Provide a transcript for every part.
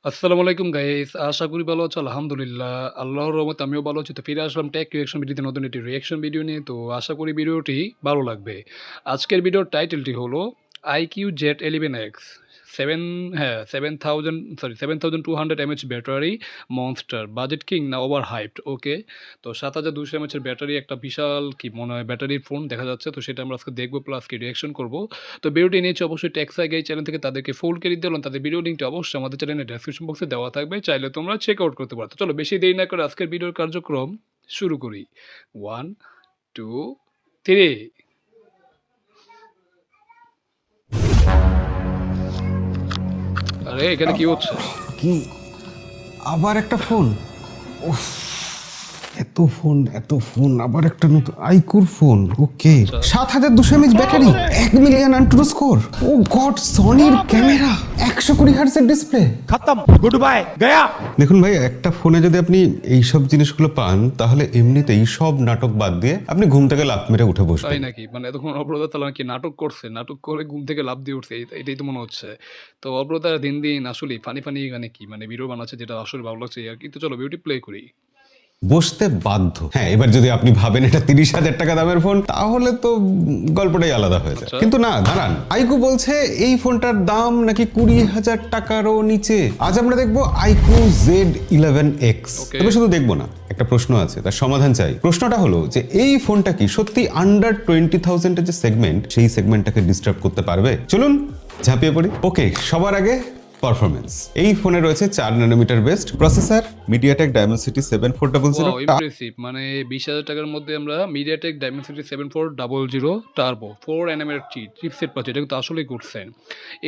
আসসালামু আলাইকুম গাইস। আশা করি ভালো আছো। আলহামদুলিল্লাহ। আল্লাহর রহমতে আমিও ভালো আছি। তো ফিরে আসলাম টেক রিঅ্যাকশন ভিডিওতে নতুন একটি রিঅ্যাকশন ভিডিও নিয়ে। তো আশা করি ভিডিওটি ভালো লাগবে। আজকের ভিডিওর টাইটেলটি হলো IQ Z11X 7 হ্যাঁ 7200 mAh battery monster. Budget king না ওভার হাইপড? ওকে। তো 7200 mAh ব্যাটারি একটা বিশাল কি মনে হয় ব্যাটারির ফোন দেখা যাচ্ছে। তো সেটা আমরা আজকে দেখবো প্লাস কি রিঅ্যাকশন করব। তো ভিডিওটি নিয়েছি অবশ্যই টেক্সাই গাই চ্যানেল থেকে তাদেরকে ফুল ক্রেডিট দিলাম। তাদের ভিডিও লিঙ্কটা অবশ্যই আমাদের চ্যানেলের ডেসক্রিপশন বক্সে দেওয়া থাকবে। চাইলে তোমরা চেক আউট করতে পারো। তো চলো বেশি দেরি না করে আজকের ভিডিওর কার্যক্রম শুরু করি। 1 2 3। আরে এখানে কি হচ্ছে? কি আবার একটা ফোন? উফ, এত ফোন আবার একটা নতুন আইকুর phone. Okay, 7200 mAh battery, 1 million AnTuTu score. Oh God, সনির ক্যামেরা, 120 হার্টজের ডিসপ্লে। खत्म गुड बाय गया। দেখুন ভাই, একটা ফোনে যদি আপনি এইসব জিনিসগুলো পান তাহলে এমনিতেই সব নাটক বাদ দিয়ে আপনি ঘুম থেকে লাফ মেরে উঠে তাই বসবেন। নাকি? মানে এতক্ষণ অপরাধ তাহলে নাকি নাটক করছে, নাটক করে ঘুম থেকে লাফ দিয়ে উঠছে, এটাই তো মনে হচ্ছে। তো অপরাধ দিন দিন আসলে ফানি ফানি মানে কি মানে ভিডিও বানাচ্ছে যেটা আসলে ভালো লাগছে আর কি। তো চলো ভিডিওটি প্লে করি। বসতে বাধ্য। হ্যাঁ, এবার যদি আপনি ভাবেন এটা 30,000 টাকা দামের ফোন তাহলে তো গল্পটাই আলাদা হয়ে যায়। আচ্ছা। কিন্তু না, দাঁড়ান, আইকু বলছে এই ফোনটার দাম নাকি 20,000 টাকারও নিচে। আজ আমরা দেখবো আইকু Z11X। Okay. তবে শুধু দেখবো না, একটা প্রশ্ন আছে, তার সমাধান চাই। প্রশ্নটা হলো যে এই ফোনটা কি সত্যি আন্ডার 20,000 এর যে সেগমেন্ট, সেই সেগমেন্টটাকে ডিস্টার্ব করতে পারবে? চলুন ঝাঁপিয়ে পড়ি। ওকে, সবার আগে পারফরমেন্স। এই ফোনে রয়েছে 4 nm best processor, MediaTek Dimensity 7400 wow impressive. মানে 20,000 টাকার মধ্যে আমরা মিডিয়াটেক ডাইমেনসিটি 7400 টার্বো 4 nm এর চিপসেট পাচ্ছি। এটা কিন্তু আসলেই করছেন।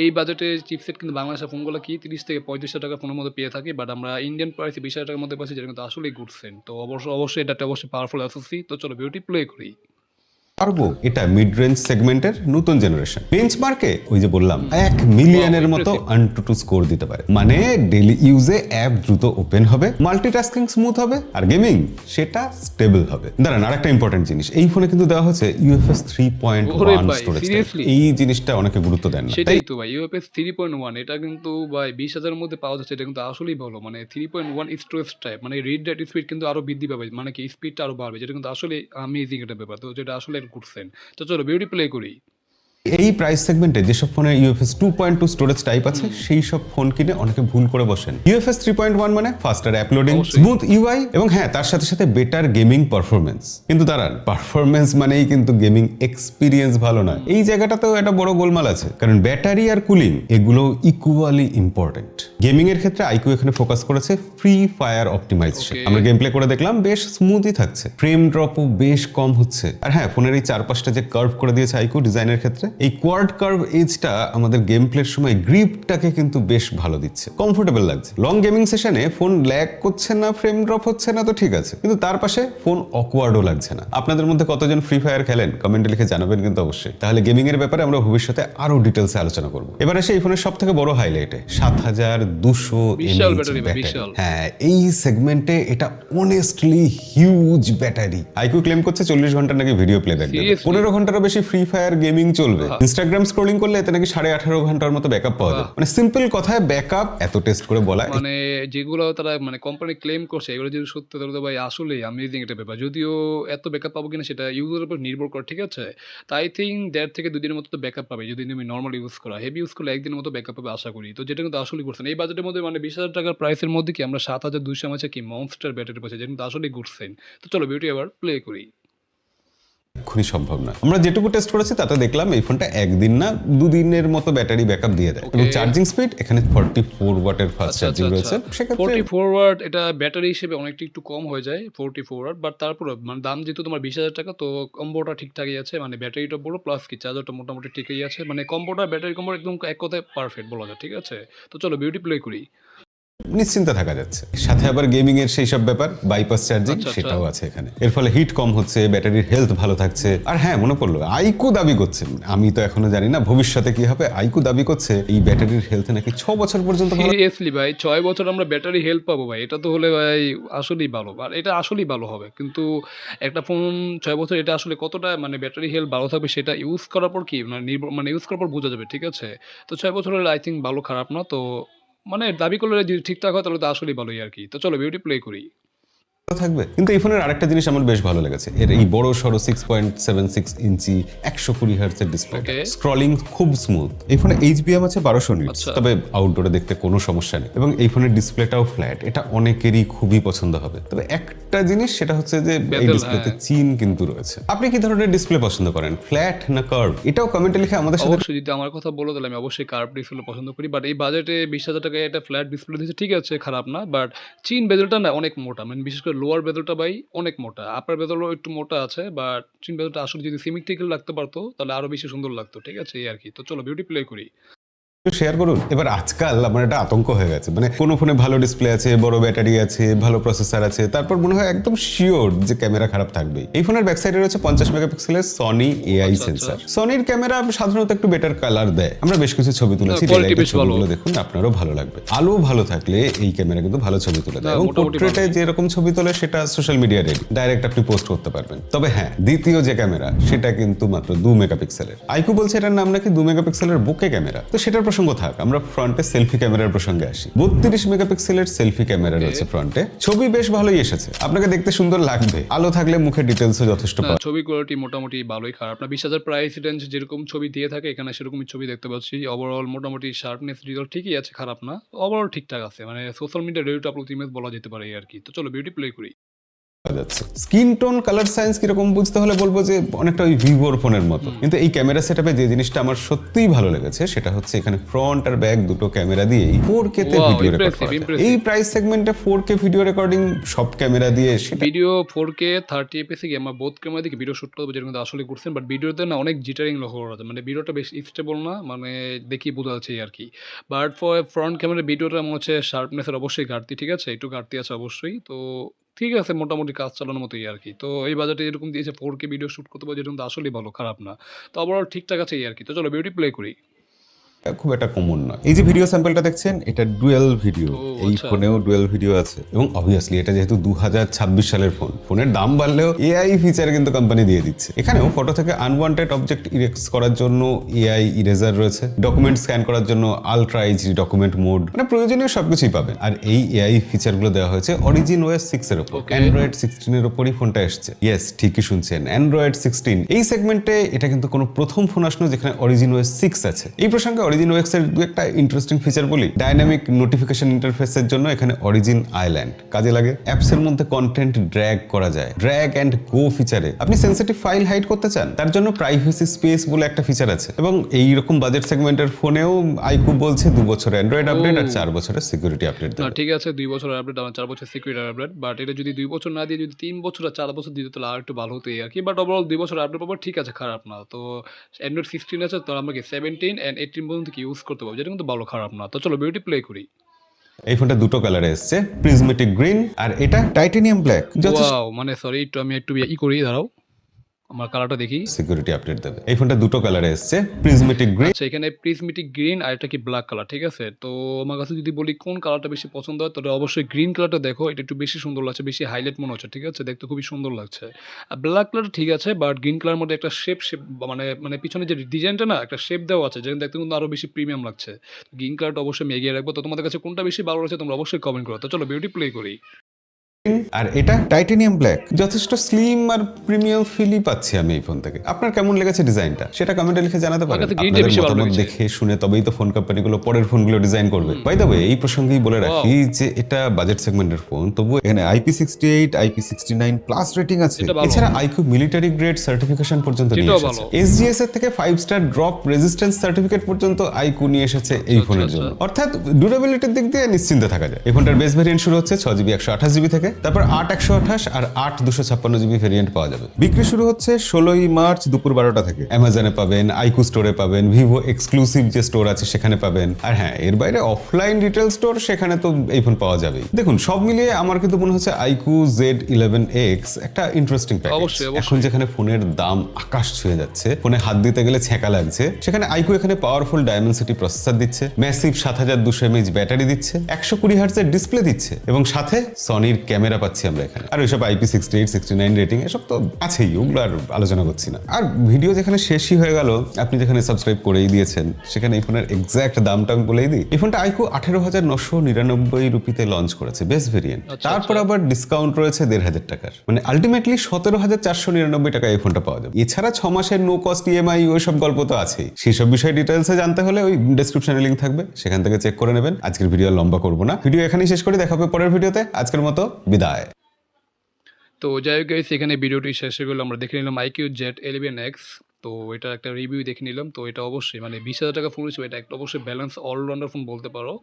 এই বাজেটে চিপসেট কিন্তু বাংলাদেশের ফোনগুলো কি 30 থেকে 35,000 টাকা ফোনের মধ্যে পেয়ে থাকি, বাট আমরা ইন্ডিয়ান প্রাইসে 20,000 টাকার মধ্যে পাচ্ছি, যেটা কিন্তু আসলেই করছেন। তো অবশ্যই এটা একটা অবশ্যই পাওয়ারফুল অ্যাসেসরি। তো চলো ভিডিওটি প্লে করি। পারবো। এটা মিড রেঞ্জ সেগমেন্টের নতুন জেনারেশন। বেঞ্চমার্কে ওই যে বললাম 1 মিলিয়নের মতো আনটু স্কোর দিতে পারে। মানে ডেইলি ইউজে অ্যাপ দ্রুত ওপেন হবে, মাল্টিটাস্কিং স্মুথ হবে, আর গেমিং সেটা স্টেবল হবে। দাঁড়ান, আরেকটা ইম্পর্টেন্ট জিনিস, এই ফোনে কিন্তু দেওয়া হচ্ছে UFS ওরে 3.1 ভাই, স্টোরেজ। seriously? এই জিনিসটা অনেকে গুরুত্ব দেন না। সেটাই তো ভাই, ইউএফএস 3.1 এটা কিন্তু ভাই 20,000 এর মধ্যে পাওয়া যাচ্ছে। এটা কিন্তু আসলেই ভালো। মানে 3.1 স্টোরেজ টাইপ মানে রিড রাইট স্পিড কিন্তু আরো বৃদ্ধি পাবে, মানে কি স্পিডটা আরো বাড়বে, যেটা কিন্তু আসলে আমেজিং একটা ব্যাপার। তো যেটা আসলে করছেন। তো চলো ভিডিওটি প্লে করি। এই প্রাইস সেগমেন্টে যেসব ফোনে UFS 2.2 স্টোরেজ টাইপ আছে সেই সব ফোন কিনে অনেকে ভুল করে বসেন। UFS 3.1 মানে ফাস্টার অ্যাপ লোডিং, অবশ্যই। স্মুথ ইউআই এবং হ্যাঁ, তার সাথে সাথে বেটার গেমিং পারফরমেন্স। কিন্তু দাঁড়ান, পারফরমেন্স মানেই কিন্তু গেমিং এক্সপিরিয়েন্স ভালো নয়। এই জায়গাটাতেও একটা বড় গোলমাল আছে, কারণ ব্যাটারি আর কুলিং এগুলো ইকুয়ালি ইম্পর্টেন্ট। গেমিং এর ক্ষেত্রে আইকিউ এখানে ফোকাস করেছে ফ্রি ফায়ার অপটিমাইজেশন। Okay. আমরা গেম প্লে করে দেখলাম, বেশ স্মুথই থাকছে, ফ্রেম ড্রপও বেশ কম হচ্ছে। আর হ্যাঁ, ফোনের এই চারপাশটা যে কার্ভ করে দিয়েছে আইকিউ ডিজাইনের ক্ষেত্রে, এই কোয়াড কার্ভ এজটা আমাদের গেম প্লের সময় গ্রিপটাকে কিন্তু বেশ ভালো দিচ্ছে, কমফোর্টেবল লাগছে। লং গেমিং সেশনে ফোন ল্যাগ করছে না, ফ্রেম ড্রপ হচ্ছে না, তো ঠিক আছে, কিন্তু তার পাশে ফোন অকওয়ার্ডও লাগছে না। আপনাদের মধ্যে কতজন ফ্রি ফায়ার খেলেন কমেন্টে লিখে জানাবেন কিন্তু অবশ্যই। তাহলে গেমিং এর ব্যাপারে আমরা ভবিষ্যতে আরো ডিটেলসে আলোচনা করব। এবার আসে এই ফোনের সব থেকে বড় হাইলাইটে, 7200 বিশাল mAh ব্যাটারি ভাই, ব্যাটারি। বিশাল। হ্যাঁ, এই সেগমেন্টে এটা honestly huge battery. IQOO claim করছে 40 ঘন্টা নাকি ভিডিও প্লেব্যাক দেবে, Seriously? 15 ঘন্টারও বেশি ফ্রি ফায়ার গেমিং চলবে। ইনস্টাগ্রাম স্ক্রলিং করলে এতে নাকি 18.5 ঘন্টার মতো ব্যাকআপ পাওয়া যায়। মানে সিম্পল কথায় ব্যাকআপ এত টেস্ট করে বলা মানে যেগুলো তারা মানে কোম্পানি ক্লেম করছে এগুলো যদি সত্য, তাহলে তো ভাই আসলেই আমেজিং একটা ব্যাপার। যদিও এত ব্যাকআপ পাবো কিনা সেটা ইউজের উপর নির্ভর করে, ঠিক আছে। তাই থিঙ্ক 1.5 থেকে 2 দিনের মতো তো ব্যাকআপ পাবে যদি তুমি নর্মাল ইউজ করা। হেভি ইউজ করলে একদিনের মতো ব্যাকআপ পাবে আশা করি। তো যেটা কিন্তু আসলেই করছেন এই বাজেটের মধ্যে, মানে 20,000 টাকার প্রাইসের মধ্যে কি আমরা 7200 mAh কি মনস্টার ব্যাটারি পাচ্ছি, যেটা কিন্তু আসলেই করছেন। তো চলো ভিডিও আবার প্লে করি। এক্ষুনি সম্ভব না। আমরা যেটুকু টেস্ট করেছি তাতে দেখলাম এই ফোনটা একদিন না 2 দিনের মতো ব্যাটারি ব্যাকআপ দিয়ে দেয়। এবং চার্জিং স্পিড এখানে 44 ওয়াটের ফাস্ট আচ্ছা চার্জিং আচ্ছা রয়েছে। আচ্ছা। সেক্ষেত্রে 44 ওয়াট এটা ব্যাটারি হিসেবে অনেকটা একটু কম হয়ে যায় 44 ওয়াট, বাট তারপরে মানে দাম যেহেতু তোমার 20,000 টাকা, তো কম্বোটা ঠিকঠাকই আছে। মানে ব্যাটারিটা বড় প্লাস কি চার্জারটা মোটামুটি ঠিকই আছে। মানে কম্বোটা ব্যাটারি কম্বো একদম এক কথায় পারফেক্ট বলা যায়, ঠিক আছে। তো চলো বিউটি প্লে করি। নিশ্চিন্তে থাকা যাচ্ছে। সাথে আবার গেমিং এর সেই সব ব্যাপার, বাইপাস চার্জিং আচ্ছা, আচ্ছা। সেটাও আছে এখানে। এর ফলে হিট কম হচ্ছে, ব্যাটারির হেলথ ভালো থাকছে। আর হ্যাঁ, মনে পড়লো, আইকু দাবি করছে, আমি তো এখনো জানি না ভবিষ্যতে কি হবে, আইকু দাবি করছে এই ব্যাটারির হেলথ নাকি 6 বছর পর্যন্ত ভালো। সিরিয়াসলি ভাই 6 বছর আমরা ব্যাটারি হেল্প পাবো ভাই, এটা তো হলে ভাই আসলেই ভালো। আর এটা আসলেই ভালো হবে, কিন্তু একটা ফোন 6 বছর এটা আসলে কতটা মানে ব্যাটারি হেল্প ভালো থাকবে সেটা ইউজ করার পর কি মানে নির্ভর, মানে ইউজ করার পর বোঝা যাবে, ঠিক আছে। তো 6 বছর হলে আই থিঙ্ক ভালো খারাপ না। তো মানে দাবি করলে যদি ঠিকঠাক হয় তাহলে তো আসলেই ভালোই আর কি। তো চলো ভিডিওটি প্লে করি। থাকবে। কিন্তু এই ফোনের আরেকটা জিনিস আমার বেশ ভালো লেগেছে, এর এই বড় সড়ো 6.76 ইঞ্চি 120 হার্টজের ডিসপ্লে, Okay. স্ক্রলিং খুব স্মুথ। এই ফোনে HBM আছে 1200 নিটস। আচ্ছা। তবে আউটডোরে দেখতে কোনো সমস্যা নেই এবং এই ফোনের ডিসপ্লেটাও ফ্ল্যাট, এটা অনেকেরই খুবই পছন্দ হবে। তবে একটা জিনিস সেটা হচ্ছে যে এই Bezel, ডিসপ্লেতে হ্যাঁ। চিন কিন্তু রয়েছে। আপনি কি ধরনের ডিসপ্লে পছন্দ করেন, ফ্ল্যাট না কার্ভ? এটাও কমেন্টে লিখে আমাদের সাথে অবশ্যই যদি আমার কথা বলো তাহলে আমি অবশ্যই কার্ভ ডিসপ্লে পছন্দ করি, বাট এই বাজেটে 20,000 টাকায় একটা ফ্ল্যাট ডিসপ্লে দিচ্ছে, ঠিক আছে খারাপ না, বাট চিন বেজেলটা না অনেক মোটা, মানে বিশেষ করে লোয়ার বেজেলটা ভাই অনেক মোটা, আপার বেজেলও একটু মোটা আছে, বাট চিন বেজেলটা আসলে যদি সিমেট্রিক্যাল লাগতে পারতো তাহলে আরো বেশি সুন্দর লাগতো, ঠিক আছে এই আর কি। তো চলো বিউটি প্লে করি। শেয়ার করুন। এবার আজকাল আমার একটা আতঙ্ক হয়ে গেছে, মানে কোনো ফোনে ভালো ডিসপ্লে আছে, বড় ব্যাটারি আছে, ভালো প্রসেসর আছে, তারপর মনে হয় একদম শিওর যে ক্যামেরা খারাপ থাকবেই। এই ফোনের ব্যাক সাইডে রয়েছে 50 মেগাপিক্সেলের সনি এআই আচ্ছা, সেন্সর। সনির ক্যামেরা সাধারণত একটু বেটার কালার দেয়, আমরা বেশ কিছু ছবি তুলেছি, quality ডেলাইটের বেশ ভালো। ছবিগুলো দেখুন, আপনারও ভালো লাগবে। আলো ভালো থাকলে এই ক্যামেরা কিন্তু ভালো ছবি তুলে দেয় না, এবং মোটামুটি পোর্ট্রেটে ভালোই। যেরকম ছবি তোলে সেটা সোশ্যাল মিডিয়া রেডি, ডাইরেক্ট আপনি পোস্ট করতে পারবেন। তবে হ্যাঁ, দ্বিতীয় যে ক্যামেরা সেটা কিন্তু মাত্র 2 মেগাপিক্সেলের। আইকু বলছে এটার নাম নাকি 2 মেগাপিক্সেলের বুকে ক্যামেরা, তো সেটার প্রসঙ্গ থাক, আমরা ফ্রন্টে সেলফি ক্যামেরার প্রসঙ্গে আসি। 32 মেগাপিক্সেলের সেলফি ক্যামেরা রয়েছে ফ্রন্টে, ছবি বেশ ভালোই এসেছে, আপনাকে দেখতে সুন্দর লাগবে, আলো থাকলে মুখের ডিটেলসও যথেষ্ট না, পাওয়া ছবি কোয়ালিটি মোটামুটি ভালোই, খারাপ না। 20,000 প্রাইস রেঞ্জ যেরকম ছবি দিয়ে থাকে এখানে সেরকমই ছবি দেখতে পাচ্ছি। ওভারঅল মোটামুটি শার্পনেস রেজাল্ট ঠিকই আছে, খারাপ না, ওভারঅল ঠিকঠাক আছে, মানে social media ready to upload image বলা যেতে পারে এই আর কি। তো চলো বিউটি প্লে করি। যাচ্ছে। স্কিন টোন কালার সায়েন্স কিরকম বুঝতে হলে বলবো যে অনেকটা ওই ভিভোর ফোনের মতো। কিন্তু এই ক্যামেরা সেটআপে যে জিনিসটা আমার সত্যিই ভালো লেগেছে সেটা হচ্ছে এখানে ফ্রন্ট আর ব্যাক দুটো ক্যামেরা দিয়েই 4K তে Wow, ভিডিও রেকর্ড impressive, করা যায়। impressive. এই প্রাইস সেগমেন্টে 4K ভিডিও রেকর্ডিং সব ক্যামেরা দিয়ে সেটা ভিডিও 4K 30 fps এ আমরা বোথ ক্যামেরা দিকে ভিডিও শুট করবো, যেটা কিন্তু আসলে করছেন, বাট ভিডিওতে না অনেক জিটারিং লক্ষ্য করা যায়, মানে ভিডিওটা বেশ স্টেবল না, মানে দেখি বোঝা যাচ্ছে এই আর কি। বাট ফ্রন্ট ক্যামেরা ভিডিওটা মনে হচ্ছে শার্পনেসের অবশ্যই ঘাটতি, ঠিক আছে একটু ঘাটতি আছে অবশ্যই, তো ঠিক আছে মোটামুটি কাজ চালানোর মতোই আর কি। তো এই বাজেটে এরকম দিয়েছে 4K ভিডিও শুট করতে পারবে, যেটা কিন্তু আসলেই ভালো, খারাপ না, তো ওভারঅল ঠিকঠাক আছে এই আর কি। তো চলো বিউটি প্লে করি। খুব একটা কমন নয়। এই যে ভিডিও স্যাম্পলটা দেখছেন এটা ডুয়েল ভিডিও, ও, এই আচ্ছা। ফোনেও ডুয়েল ভিডিও আছে। এবং অবভিয়াসলি এটা যেহেতু 2026 সালের ফোন, ফোনের দাম বাড়লেও এআই ফিচার কিন্তু কোম্পানি দিয়ে দিচ্ছে। এখানেও ফটো থেকে আনওয়ান্টেড অবজেক্ট ইরেজ করার জন্য এআই ইরেজার রয়েছে, ডকুমেন্ট স্ক্যান করার জন্য আলট্রা এইচডি ডকুমেন্ট মোড, মানে প্রয়োজনীয় সবকিছুই পাবেন। আর এই এআই ফিচারগুলো দেওয়া হয়েছে অরিজিন ওএস 6 এর উপর, Okay. অ্যান্ড্রয়েড 16 এর উপরই ফোনটা এসেছে। ইয়েস, ঠিকই শুনছেন, অ্যান্ড্রয়েড 16। এই সেগমেন্টে এটা কিন্তু কোনো প্রথম ফোন আসলো যেখানে অরিজিন ওএস 6 আছে। এই প্রসঙ্গে অরিজিন ওএস এর একটা ইন্টারেস্টিং ফিচার বলি, ডাইনামিক নোটিফিকেশন ইন্টারফেসের জন্য এখানে অরিজিন আইল্যান্ড কাজে লাগে। অ্যাপস এর মধ্যে কন্টেন্ট ড্র্যাগ করা যায়, ড্র্যাগ এন্ড গো ফিচারে আপনি সেনসিটিভ ফাইল হাইড করতে চান, তার জন্য প্রাইভেসি স্পেস বলে একটা ফিচার আছে। এবং এই রকম বাজেট সেগমেন্টের ফোনেও আইকু বলছে 2 বছরের অ্যান্ড্রয়েড আপডেট আর 4 বছরের সিকিউরিটি আপডেট না দেবে। ঠিক আছে 2 বছরের আপডেট, আমার 4 বছর সিকিউরিটি আপডেট, বাট এটা যদি 2 বছর না দিয়ে যদি 3 বছর আর 4 বছর দিত তাহলে আর একটু ভালো হতো এই আর কি। বাট ওভারঅল 2 বছর আপডেট পাবো, ঠিক আছে খারাপ না। তো অ্যান্ড্রয়েড 16 আছে, তো আমরা কি 17 এন্ড 18 পর্যন্ত কি ইউজ করতে পারবো, যেটা কিন্তু ভালো, খারাপ না। তো চলো বিউটি প্লে করি। এই ফোনটা দুটো কালারে এসছে, প্রিজমেটিক গ্রিন আর এটা টাইটানিয়াম ব্ল্যাক। যথেষ্ট ওয়াও, মানে সরি একটু আমি একটু করি, দাঁড়াও আমার কালারটা দেখি। সিকিউরিটি আপডেট দেবে। এই ফোনটা দুটো কালারে এসছে, প্রিজমেটিক গ্রিন আচ্ছা, এখানে প্রিজমেটিক গ্রিন আর এটা কি ব্ল্যাক কালার, ঠিক আছে। তো আমার কাছে যদি বলি কোন কালারটা বেশি পছন্দ হয়, তাহলে অবশ্যই গ্রিন কালারটা দেখো, এটা একটু বেশি সুন্দর লাগছে, বেশি হাইলাইট মনে হচ্ছে, ঠিক আছে দেখতে খুবই সুন্দর লাগছে। আর ব্ল্যাক কালার ঠিক আছে, বাট গ্রিন কালার মধ্যে একটা শেপ মানে মানে পিছনে যে ডিজাইনটা না একটা শেপ দেওয়া আছে, যেটা দেখতে কিন্তু আরো বেশি প্রিমিয়াম লাগছে। গ্রিন কালারটা অবশ্যই আমি এগিয়ে রাখবো। তো তোমাদের কাছে কোনটা বেশি ভালো লাগছে তোমরা অবশ্যই কমেন্ট করো। তো চলো বিউটি প্লে করি। আর এটা টাইটানিয়াম ব্ল্যাক। যথেষ্ট স্লিম আর প্রিমিয়াম ফিলই পাচ্ছি আমি এই ফোন থেকে। আপনার কেমন লেগেছে ডিজাইনটা সেটা কমেন্টে লিখে জানাতে পারেন। কাছে green টা আপনাদের বেশি ভালো মতামত লেগেছে। দেখে শুনে তবেই তো ফোন কোম্পানিগুলো পরের ফোনগুলো ডিজাইন করবে। বাই দ্য ওয়ে, এই প্রসঙ্গেই বলে রাখি যে এটা বাজেট সেগমেন্টের ফোন, তবু এখানে IP68, IP69 প্লাস রেটিং আছে। এটা ভালো। এছাড়া আইকিউ মিলিটারি গ্রেড সার্টিফিকেশন পর্যন্ত নিয়ে সেটাও এসেছে। ভালো। এসজিএস এর থেকে 5 স্টার ড্রপ রেজিস্ট্যান্স সার্টিফিকেট পর্যন্ত আইকিউ নিয়ে এসেছে এই ফোনের আচ্ছা। জন্য। অর্থাৎ ডিউরেবিলিটির দিক দিয়ে নিশ্চিন্তে থাকা যায়। এই ফোনটার বেস ভেরিয়েন্ট শুরু হচ্ছে 6GB 128GB থেকে, তারপর 8 128 আর 8 256GB ভেরিয়েন্ট পাওয়া যাবে। বিক্রি শুরু হচ্ছে 16ই মার্চ দুপুর 12টা থেকে। অ্যামাজনে পাবেন, আইকু স্টোরে পাবেন, ভিভো এক্সক্লুসিভ যে স্টোর আছে সেখানে পাবেন। আর হ্যাঁ, এর বাইরে অফলাইন রিটেল স্টোর সেখানে তো এই ফোন পাওয়া যাবেই। দেখুন, সব মিলিয়ে আমার কিন্তু মনে হচ্ছে আইকু Z11X একটা ইন্টারেস্টিং প্যাকেজ। অবশ্যই। এখন যেখানে ফোনের দাম আকাশ ছুঁয়ে যাচ্ছে, ফোনে হাত দিতে গেলে ছ্যাঁকা লাগছে, সেখানে আইকু এখানে পাওয়ারফুল ডায়মেনসিটি প্রসেসর দিচ্ছে, ম্যাসিভ 7200 mAh ব্যাটারি দিচ্ছে, 120 হার্টজের ডিসপ্লে দিচ্ছে এবং সাথে সনির ক্যামেরা ক্যামেরা পাচ্ছি আমরা এখানে, আর ওইসব IP68 69 রেটিং এসব তো আছেই, ওগুলো আর আলোচনা করছি না। আর ভিডিও যেখানে শেষই হয়ে গেল, আপনি যেখানে সাবস্ক্রাইব করেই দিয়েছেন, সেখানে এই ফোনের এক্সাক্ট দামটা আমি বলেই দিই। এই ফোনটা আইকু 18,999 রুপিতে লঞ্চ করেছে, বেস্ট ভেরিয়েন্ট। তারপর আবার ডিসকাউন্ট রয়েছে 1,500 টাকার, মানে আলটিমেটলি 17,499 টাকা এই ফোনটা পাওয়া যাবে। এছাড়া 6 মাসের নো কস্ট ইএমআই ওই সব গল্প তো আছেই। সেই সব বিষয়ে ডিটেলসে জানতে হলে ওই ডেসক্রিপশনে লিংক থাকবে, সেখান থেকে চেক করে নেবেন। আজকের ভিডিও লম্বা করবো না, ভিডিও এখানেই শেষ করে দেখা হবে পরের ভিডিওতে। আজকের মতো বিদায়। তো যাই হোক গাইস, এখানে ভিডিওটি শেষ হয়ে গেলো। আমরা দেখে নিলাম IQ Z11X। তো এটার একটা রিভিউ দেখে নিলাম। তো এটা অবশ্যই মানে 20,000 টাকা ফোন হিসেবে এটা একটা অবশ্যই ব্যালেন্স অলরাউন্ডার ফোন বলতে পারো,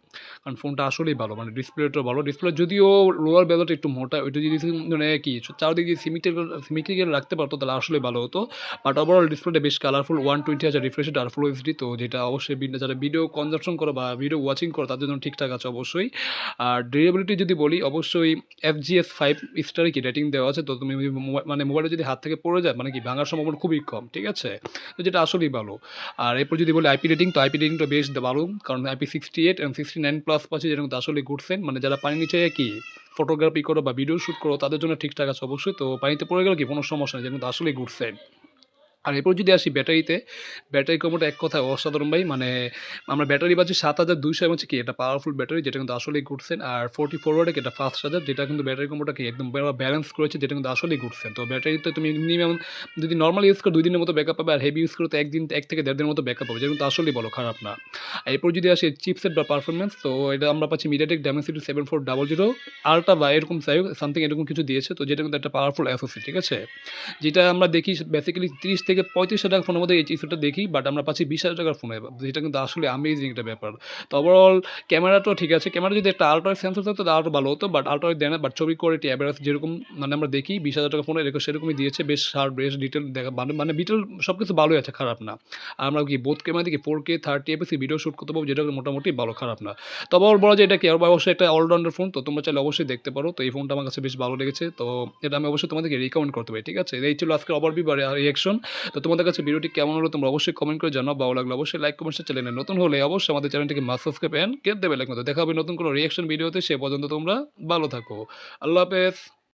কারণ ফোনটা আসলেই ভালো। মানে ডিসপ্লেটা ভালো, ডিসপ্লে যদিও লোয়ার বেলাটা একটু মোটা, ওইটা যদি মানে কি চারদিকে সিমেট্রিক্যাল রাখতে পারতো তাহলে আসলে ভালো হতো। বাট ওভারঅল ডিসপ্লেটা বেশ কালারফুল, 120 রিফ্রেশ রেট আর ফুল এইচডি। তো যেটা অবশ্যই যারা ভিডিও কনজাম্পশন করো বা ভিডিও ওয়াচিং করো তাদের জন্য ঠিকঠাক আছে অবশ্যই। আর ডিউরেবিলিটি যদি বলি, অবশ্যই FGS 5 স্টারে কি রেটিং দেওয়া আছে। তো তুমি মানে মোবাইলটা যদি হাত থেকে পড়ে যায় মানে কি ভাঙার সম্ভাবনা খুবই কম, ঠিক আছে, তো যেটা আসলেই ভালো। আর এরপর যদি বলি IP রেটিং, তো IP রেটিংটা বেশ ভালো, কারণ IP68 এবং 69 প্লাস পাচ্ছি, যেটা কিন্তু আসলে ঘুরছেন। মানে যারা পানির নিচে কি ফটোগ্রাফি করো বা ভিডিও শ্যুট করো তাদের জন্য ঠিকঠাক আছে অবশ্যই। তো পানিতে পড়ে গেলে কি কোনো সমস্যা নেই, যেটা কিন্তু আসলেই ঘুরছেন। আর এরপর যদি আসি ব্যাটারিতে, ব্যাটারি কম্বোটা এক কথায় অসাধারণ ভাই। মানে আমরা ব্যাটারি পাচ্ছি 7,200 হচ্ছে কি এটা পাওয়ারফুল ব্যাটারি, যেটা কিন্তু আসলেই ঘুরছেন। আর 44 ওয়াটের এটা ফাস্ট চার্জার, যেটা কিন্তু ব্যাটারি কম্বোটাকে একদম ব্যালেন্স করেছে, যেটা কিন্তু আসলেই ঘুরছেন। তো ব্যাটারিতে তুমি মিনিমাম যদি নর্মাল ইউজ করো 2 দিনের মতো ব্যাকআপ পাবে, আর হেভি ইউজ করো তো 1 থেকে 1.5 দিনের মতো ব্যাকআপ পাবে, যেটা কিন্তু আসলেই বলো খারাপ না। আর এরপর যদি আসি চিপসেট বা পারফরমেন্স, তো এটা আমরা পাচ্ছি MediaTek Dimensity 7400 আলট্রা বা এরকম সামথিং এরকম কিছু দিয়েছে। তো যেটা কিন্তু একটা পাওয়ারফুল অ্যাসোসি, ঠিক আছে, যেটা আমরা দেখি বেসিক্যালি 30 থেকে 35,000 টাকা ফোনের মধ্যে এই চিপসেটটা দেখি, বাট আমরা পাচ্ছি 20,000 টাকার ফোনে, যেটা কিন্তু আসলে অ্যামেজিং একটা ব্যাপার। তো ওভারঅল ক্যামেরাটাও ঠিক আছে, ক্যামেরা যদি একটা আলট্রা সেন্সর থাকতো তাহলে আরও ভালো হতো, বাট আলট্রা দেয় না। বাট ছবি কোয়ালিটি অ্যাভারেজ যেরকম মানে আমরা দেখি 20,000 টাকা ফোনে এরকম সেরকমই দিয়েছে, বেশ শার্প, বেশ ডিটেল দেখা, মানে ডিটেল সব কিছু ভালোই আছে, খারাপ না। আর আমরা কি বোথ ক্যামেরা দেখি 4K 30 fps ভিডিও শ্যুট করতে পারবো, যেটা মোটামুটি ভালো, খারাপ না। তবে ওর বলা যায় এটা কি আর অবশ্যই একটা অলরাউন্ডার ফোন, তো তোমরা চাইলে অবশ্যই দেখতে পারো। তো এই ফোনটা আমার কাছে বেশ ভালো লেগেছে, তো এটা আমি অবশ্যই তোমাদেরকে রিকমেন্ড করতে পারি, ঠিক আছে। এই ছিল আজকের ওভারভিউ বা রিঅ্যাকশন। তো তোমাদের কাছে ভিডিওটি কেমন হলো তোমরা অবশ্যই কমেন্ট করে জানাও, ভালো লাগলো অবশ্যই লাইক কমেন্ট, চ্যানেলে নতুন হলে অবশ্যই আমাদের চ্যানেলটিকে সাবস্ক্রাইব এন্ড কেটে দেবে লাইক মতো। দেখা হবে নতুন কোনো রিঅ্যাকশন ভিডিওতে, সে পর্যন্ত তোমরা ভালো থাকো, আল্লাহ হাফেজ।